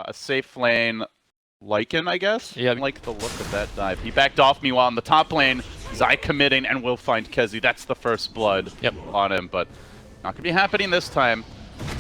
A safe lane Lycan, I guess? Yeah. I like the look of that dive. He backed off, meanwhile, in the top lane, Zai committing and will find Kezi. That's the first blood on him, but not going to be happening this time.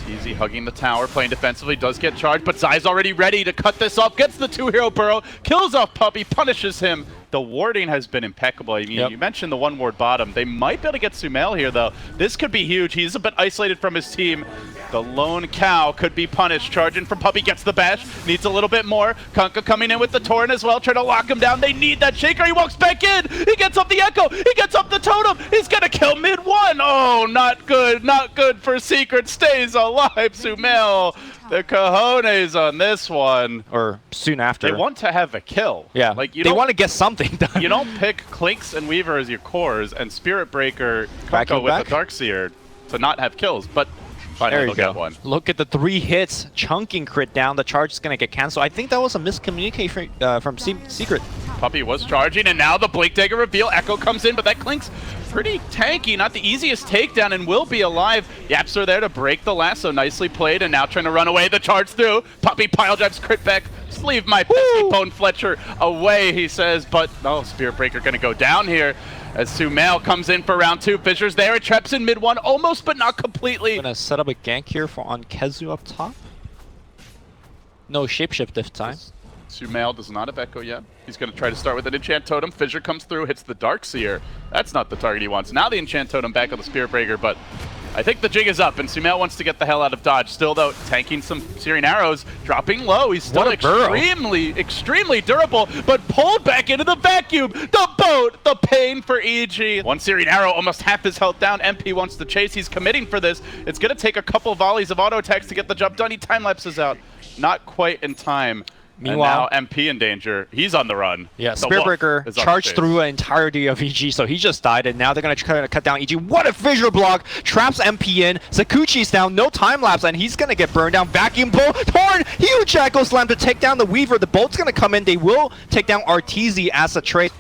TZ hugging the tower, playing defensively, does get charged, but Zai's already ready to cut this off, gets the 2-hero burrow, kills off Puppey, punishes him. The warding has been impeccable. I mean, you mentioned the one ward bottom. They might be able to get Sumail here, though. This could be huge. He's a bit isolated from his team. The lone cow could be punished. Charging from Puppey, gets the bash, needs a little bit more. Kunkka coming in with the Torrent as well, trying to lock him down. They need that Shaker. He walks back in. He gets up the Echo. He gets up the Totem. He's going to kill mid-1. Oh, not good. Not good for Secret. Stays alive. Sumail, the cojones on this one. Or soon after. They want to have a kill. Yeah, like they want to get something done. You don't pick Clinks and Weaver as your cores and Spirit Breaker Kunkka with the Darkseer to not have kills, but finally they'll get one. Look at the 3 hits, chunking crit down. The charge is going to get cancelled. I think that was a miscommunication from Secret. Puppey was charging, and now the Blink Dagger reveal. Echo comes in, but that Clink's pretty tanky. Not the easiest takedown, and will be alive. Yaps are there to break the lasso. Nicely played, and now trying to run away. The charge through. Puppey pile drives crit back. Just leave my pesky Bone Fletcher away, he says. But, oh, Spirit Breaker going to go down here. As Sumail comes in for round 2. Fisher's there. It traps in mid-1, almost, but not completely. Gonna set up a gank here on Kezu up top. No shapeshift this time. Sumail does not have Echo yet. He's going to try to start with an Enchant Totem. Fissure comes through, hits the Darkseer. That's not the target he wants. Now the Enchant Totem back on the Spirit Breaker, but I think the jig is up, and Sumail wants to get the hell out of dodge. Still, though, tanking some Searing Arrows, dropping low. He's still extremely durable, but pulled back into the vacuum. The boat, the pain for EG. One Searing Arrow, almost half his health down. MP wants to chase. He's committing for this. It's going to take a couple volleys of auto attacks to get the jump done. He time-lapses out. Not quite in time. Meanwhile, and now MP in danger. He's on the run. Yeah, Spirit Breaker charged through an entirety of EG, so he just died, and now they're going to try to cut down EG. What a visual block! Traps MP in. Sakuchi's down, no time lapse, and he's going to get burned down. Vacuum pull, Torn, huge Echo Slam to take down the Weaver. The boat's going to come in. They will take down RTZ as a trade.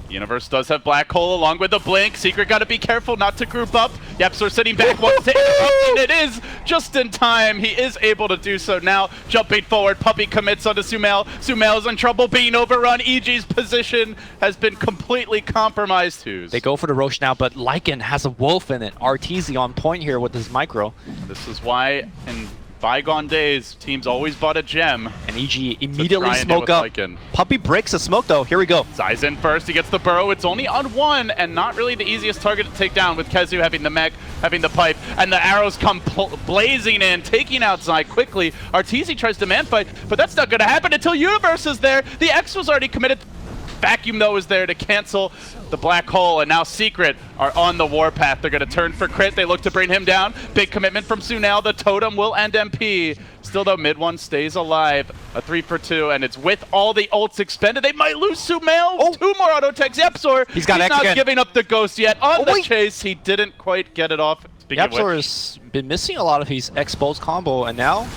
Universe does have Black Hole along with the Blink. Secret got to be careful not to group up. Yepsor sitting back, wants to interrupt, and it is just in time. He is able to do so now. Jumping forward, Puppey commits onto Sumail. Sumail's in trouble being overrun. EG's position has been completely compromised. They go for the Roche now, but Lycan has a wolf in it. RTZ on point here with his micro. This is why in bygone days, teams always bought a gem. And EG immediately smoke up. Lycan. Puppey breaks the smoke though. Here we go. Zai's in first. He gets the burrow. It's only on 1 and not really the easiest target to take down with Kezu having the mech, having the pipe, and the arrows come blazing in, taking out Zai quickly. RTZ tries to man fight, but that's not going to happen until Universe is there. The X was already committed. Vacuum, though, is there to cancel the Black Hole, and now Secret are on the warpath. They're going to turn for crit. They look to bring him down. Big commitment from Sumail. The Totem will end MP. Still, though, mid-1 stays alive. A 3 for 2, and it's with all the ults expended. They might lose Sumail. 2 more auto attacks. Yepsor, he's not giving up the ghost yet. On the chase, he didn't quite get it off. Yepsor has been missing a lot of his exposed combo, and now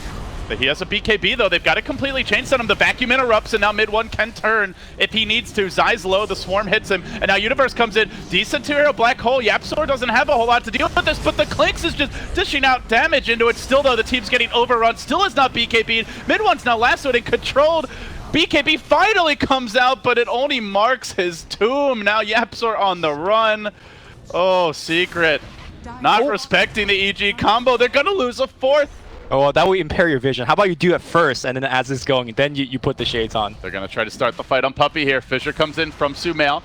but he has a BKB, though. They've got to completely change on him. The vacuum interrupts, and now mid-1 can turn if he needs to. Zai's low, the swarm hits him, and now Universe comes in. Decent 2-hero Black Hole. Yepsor doesn't have a whole lot to deal with this, but the Clinks is just dishing out damage into it. Still, though, the team's getting overrun. Still is not BKB'd. Mid-1's now lassoed and controlled. BKB finally comes out, but it only marks his tomb. Now Yepsor on the run. Oh, Secret. Not respecting the EG combo. They're going to lose a 4th. Oh, well, that would impair your vision. How about you do it first, and then as it's going, then you put the shades on. They're going to try to start the fight on Puppey here. Fisher comes in from Sumail.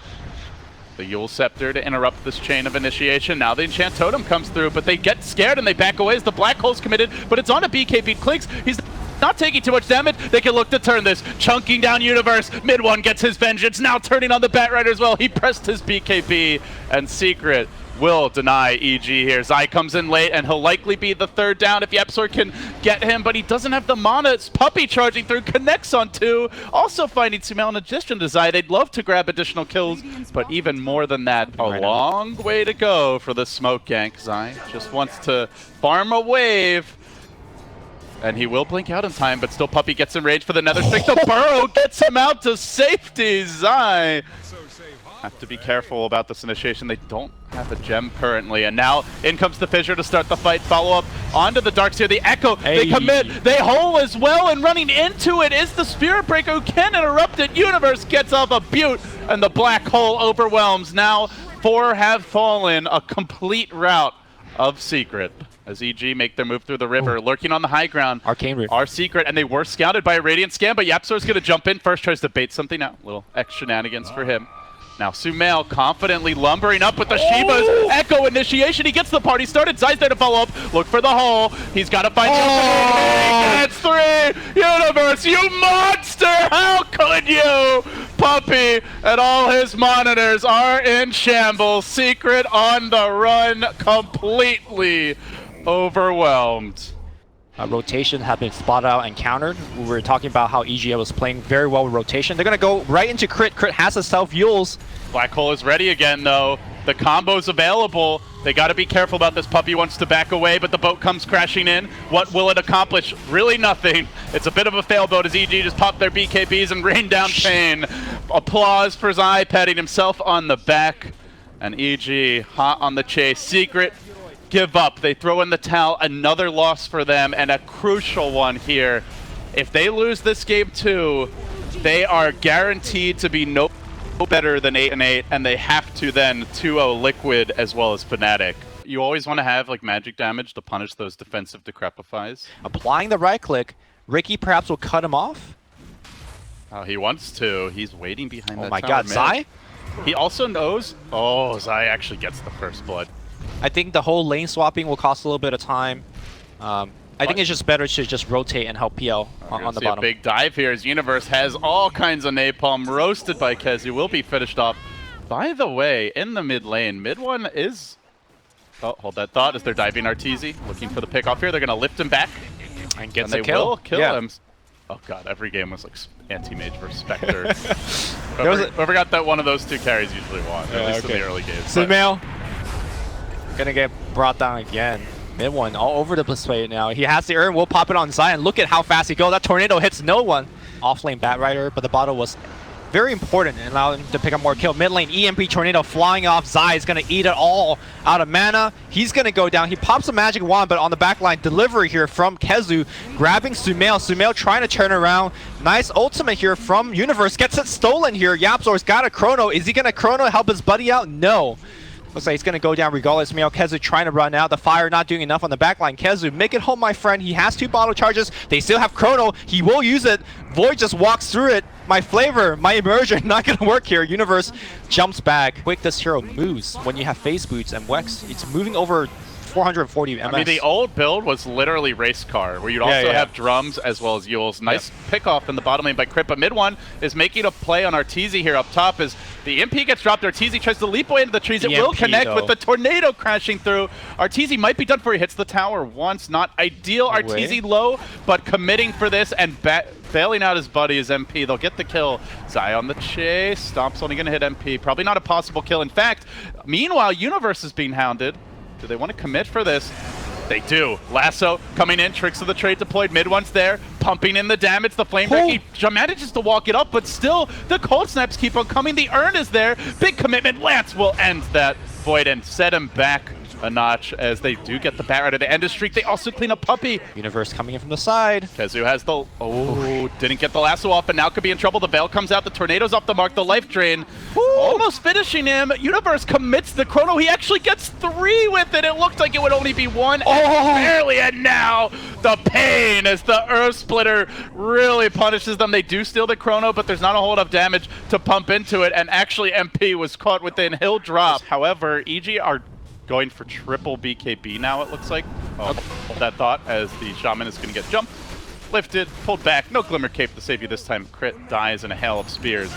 The Yule Scepter to interrupt this chain of initiation. Now the Enchant Totem comes through, but they get scared and they back away as the Black Hole's committed, but it's on a BKB Clinks. He's not taking too much damage. They can look to turn this. Chunking down Universe. Mid-1 gets his vengeance. Now turning on the Batrider as well. He pressed his BKB, and Secret will deny EG here. Zai comes in late, and he'll likely be the 3rd down if Yepsor can get him, but he doesn't have the mana. It's Puppey charging through, connects on 2. Also finding Sumail in addition to Zai. They'd love to grab additional kills, but even more than that, a long way to go for the smoke gank. Zai just wants to farm a wave, and he will blink out in time, but still Puppey gets enraged for the Nether Stick. The burrow gets him out to safety. Zai have to be careful about this initiation. They don't have a gem currently, and now in comes the Fissure to start the fight. Follow up onto the Darkseer. The Echo, they commit, they hole as well, and running into it is the Spirit Breaker who can interrupt it. Universe gets off a Butte, and the black hole overwhelms. Now 4 have fallen, a complete rout of Secret. As EG make their move through the river, lurking on the high ground. Arcane Rift. Our Secret, and they were scouted by a Radiant Scan, but YapzOr's going to jump in first, tries to bait something out. Little X shenanigans for him. Now Sumail confidently lumbering up with the Shiva's Echo initiation. He gets the party started. Zai's there to follow up. Look for the hole. He's got to find the opening. He gets 3. Universe, you monster! How could you? Puppy and all his monitors are in shambles. Secret on the run, completely overwhelmed. Rotation has been spotted out and countered. We were talking about how EGL was playing very well with rotation. They're going to go right into Crit. Crit has a self-Yules. Black hole is ready again, though. The combo's available. They got to be careful about this. Puppy wants to back away, but the boat comes crashing in. What will it accomplish? Really nothing. It's a bit of a fail boat as EG just popped their BKBs and rained down pain. Applause for Zai patting himself on the back. And EG hot on the chase. Secret give up. They throw in the towel. Another loss for them, and a crucial one here. If they lose this game too, they are guaranteed to be no better than 8-8, and they have to then 2-0 Liquid as well as Fnatic. You always want to have like magic damage to punish those defensive decrepifies. Applying the right click, Ricky perhaps will cut him off. Oh, he wants to. He's waiting behind that tower. Oh my god, Zai? He also knows. Oh, Zai actually gets the first blood. I think the whole lane swapping will cost a little bit of time. I think it's just better to just rotate and help PL on the bottom. A big dive here as Universe has all kinds of napalm roasted by Kezu. Will be finished off. By the way, in the mid lane, mid one is... Oh, hold that thought as they're diving Arteezy. Looking for the pick off here. They're going to lift him back. And gets they a kill. Will kill him. Oh god, every game was like anti-mage versus Spectre. Whoever got that one of those 2 carries usually won, at least in the early games. Sumail gonna get brought down again. Mid one all over the place now. He has the urn, we'll pop it on Zion. Look at how fast he goes. That tornado hits no one. Off lane Bat Rider, but the bottle was very important and allowed him to pick up more kill. Mid lane EMP tornado flying off. Zai is gonna eat it all out of mana. He's gonna go down. He pops a magic wand, but on the back line delivery here from Kezu, grabbing Sumail. Sumail trying to turn around. Nice ultimate here from Universe. Gets it stolen here. YapzOr's got a chrono. Is he gonna chrono help his buddy out? No. Looks like he's going to go down regardless. Meow Kezu trying to run out. The fire not doing enough on the backline. Kezu, make it home, my friend. He has 2 bottle charges. They still have Chrono. He will use it. Void just walks through it. My flavor, my immersion, not going to work here. Universe jumps back. Quick this hero moves when you have phase boots and Wex. It's moving over 440 MS. I mean, the old build was literally race car, where you'd also have drums as well as Yules. Nice pick off in the bottom lane by Crit, but mid one is making a play on Arteezy here up top as the MP gets dropped. Arteezy tries to leap away into the trees. It will connect with the tornado crashing through. Arteezy might be done for. He hits the tower once. Not ideal. Arteezy low, but committing for this and bailing out his buddy, his MP. They'll get the kill. Zai on the chase. Stomp's only going to hit MP. Probably not a possible kill. In fact, meanwhile, Universe is being hounded. Do they want to commit for this? They do. Lasso coming in, tricks of the trade deployed, mid one's there, pumping in the damage, the flame break, he manages to walk it up, but still, the cold snaps keep on coming, the urn is there, big commitment, Lance will end that Void and set him back a notch as they do get the bat right at the end of streak. They also clean up Puppy. Universe coming in from the side. Kezu has the... didn't get the lasso off, but now could be in trouble. The Veil comes out, the tornado's off the mark, the life drain. Almost finishing him. Universe commits the chrono. He actually gets 3 with it. It looked like it would only be 1. Barely, and now the pain as the Earth Splitter really punishes them. They do steal the chrono, but there's not a whole lot of damage to pump into it, and actually MP was caught within hill drop. However, EG are going for triple BKB now, it looks like. Hold that thought as the Shaman is going to get jumped, lifted, pulled back. No Glimmer Cape to save you this time. Crit dies in a hail of spears.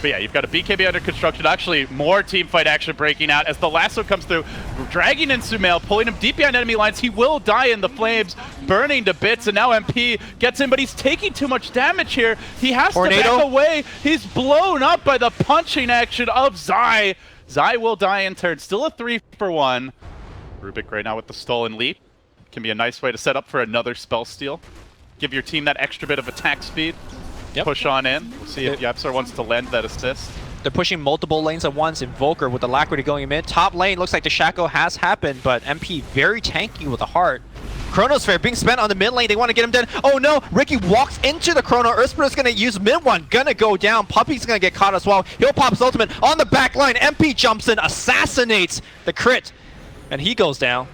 But yeah, you've got a BKB under construction. Actually, more team fight action breaking out as the lasso comes through, dragging in Sumail, pulling him deep behind enemy lines. He will die in the flames, burning to bits, and now MP gets in, but he's taking too much damage here. He has to back away. He's blown up by the punching action of Zai. Zai will die in turn. Still a 3-for-1. Rubik right now with the stolen leap. Can be a nice way to set up for another spell steal. Give your team that extra bit of attack speed. Push on in. We'll see if YapzOr wants to lend that assist. They're pushing multiple lanes at once. Invoker with the Alacrity going mid. Top lane looks like the Shaco has happened, but MP very tanky with a heart. Chronosphere being spent on the mid lane. They want to get him dead. Oh no, Ricky walks into the Chrono. Earthsplinter's going to use mid one. Gonna go down. Puppy's going to get caught as well. He'll pop his ultimate on the back line. MP jumps in, assassinates the crit, and he goes down.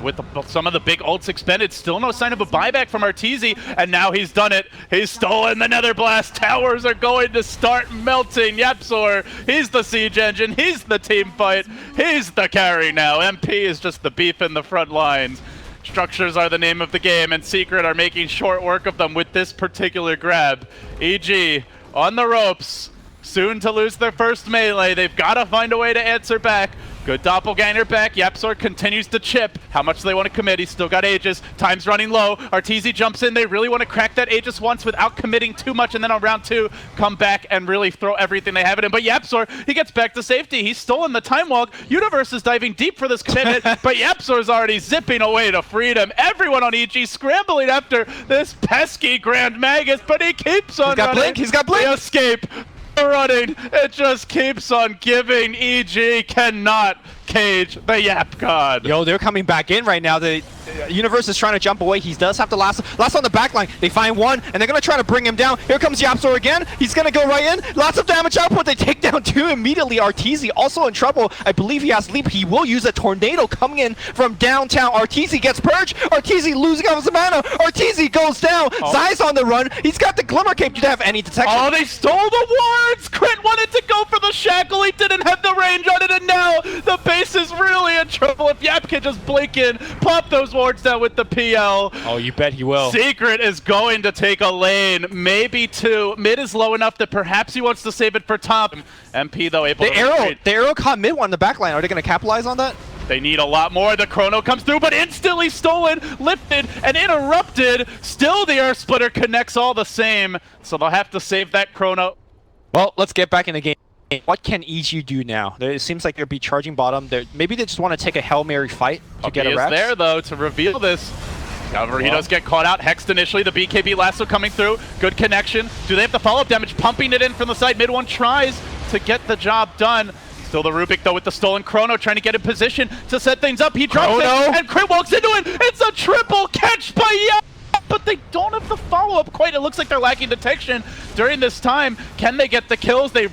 With some of the big ults expended, still no sign of a buyback from Arteezy, and now he's done it. He's stolen the Nether Blast. Towers are going to start melting. YapzOr, he's the siege engine. He's the team fight. He's the carry now. MP is just the beef in the front lines. Structures are the name of the game, and Secret are making short work of them with this particular grab. EG on the ropes, soon to lose their first melee. They've got to find a way to answer back. Good doppelganger back. YapzOr continues to chip. How much do they want to commit? He's still got Aegis. Time's running low. Arteezy jumps in. They really want to crack that Aegis once without committing too much, and then on round 2, come back and really throw everything they have in him. But YapzOr, he gets back to safety. He's stolen the time walk. Universe is diving deep for this commitment, but YapzOr's already zipping away to freedom. Everyone on EG scrambling after this pesky Grand Magus, but he keeps on running. He's got Blink. The escape. Running, it just keeps on giving. EG cannot cage the Yap God. Yo, they're coming back in right now. The Universe is trying to jump away. He does have the last on the back line. They find one, and they're going to try to bring him down. Here comes YapzOr again. He's going to go right in. Lots of damage output. They take down 2 immediately. Arteezy also in trouble. I believe he has leap. He will use a tornado coming in from downtown. Arteezy gets purged. Arteezy losing all his mana. Arteezy goes down. Zai's on the run. He's got the Glimmer Cape. Did have any detection? Oh, they stole the wards! Crit wanted to go for the shackle. He didn't have the range on it, and now the base is really in trouble. If Yap can just blink in, pop those wards down with the PL. Oh, you bet he will. Secret is going to take a lane, maybe 2. Mid is low enough that perhaps he wants to save it for top. MP, though, able to retreat. The arrow caught mid one on the back line. Are they going to capitalize on that? They need a lot more. The Chrono comes through, but instantly stolen, lifted, and interrupted. Still, the Earth Splitter connects all the same, so they'll have to save that Chrono. Well, let's get back in the game. What can EG do now? It seems like they'll be charging bottom. Maybe they just want to take a Hail Mary fight to get a Rex. He is there, though, to reveal this. However, he does get caught out. Hexed initially. The BKB lasso coming through. Good connection. Do they have the follow-up damage? Pumping it in from the side. Mid one tries to get the job done. Still the Rubik, though, with the stolen Chrono, trying to get in position to set things up. He drops it, and Crit walks into it. It's a triple catch by Yap, but they don't have the follow-up quite. It looks like they're lacking detection during this time. Can they get the kills? They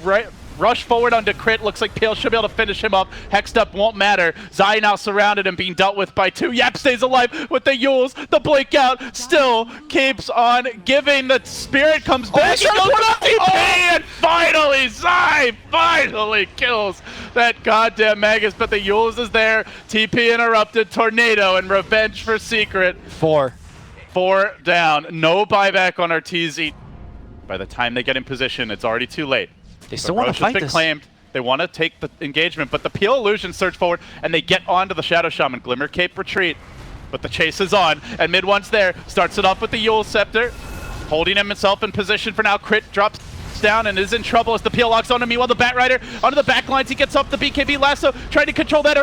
rush forward onto Crit. Looks like PL should be able to finish him up. Hexed up won't matter. Zai now surrounded and being dealt with by 2. Yap stays alive with the Yules. The blink out still keeps on giving. The Spirit comes back. He goes for the TP, and finally Zai finally kills that goddamn Magus. But the Yules is there. TP interrupted. Tornado and revenge for Secret. 4 down. No buyback on Arteezy. By the time they get in position, it's already too late. They still want to fight this. Claimed. They want to take the engagement, but the PL Illusion surge forward, and they get onto the Shadow Shaman. Glimmer Cape retreat, but the chase is on, and mid one's there. Starts it off with the Yule Scepter, holding himself in position for now. Crit drops down and is in trouble as the PL locks onto Meanwhile, the Batrider onto the back lines. He gets off the BKB lasso, trying to control that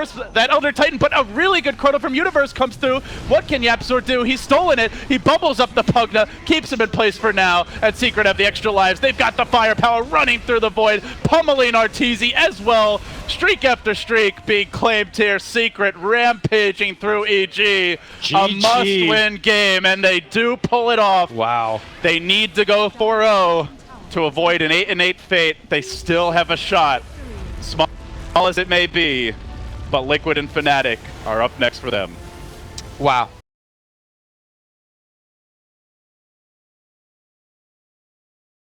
Elder Titan, but a really good Chrono from Universe comes through. What can YapzOr do? He's stolen it. He bubbles up the Pugna, keeps him in place for now, and Secret have the extra lives. They've got the firepower running through the void, pummeling Arteezy as well. Streak after streak being claimed here. Secret rampaging through EG. GG. A must-win game, and they do pull it off. Wow. They need to go 4-0. to avoid an 8-8 fate. They still have a shot, small as it may be, but Liquid and Fnatic are up next for them. Wow.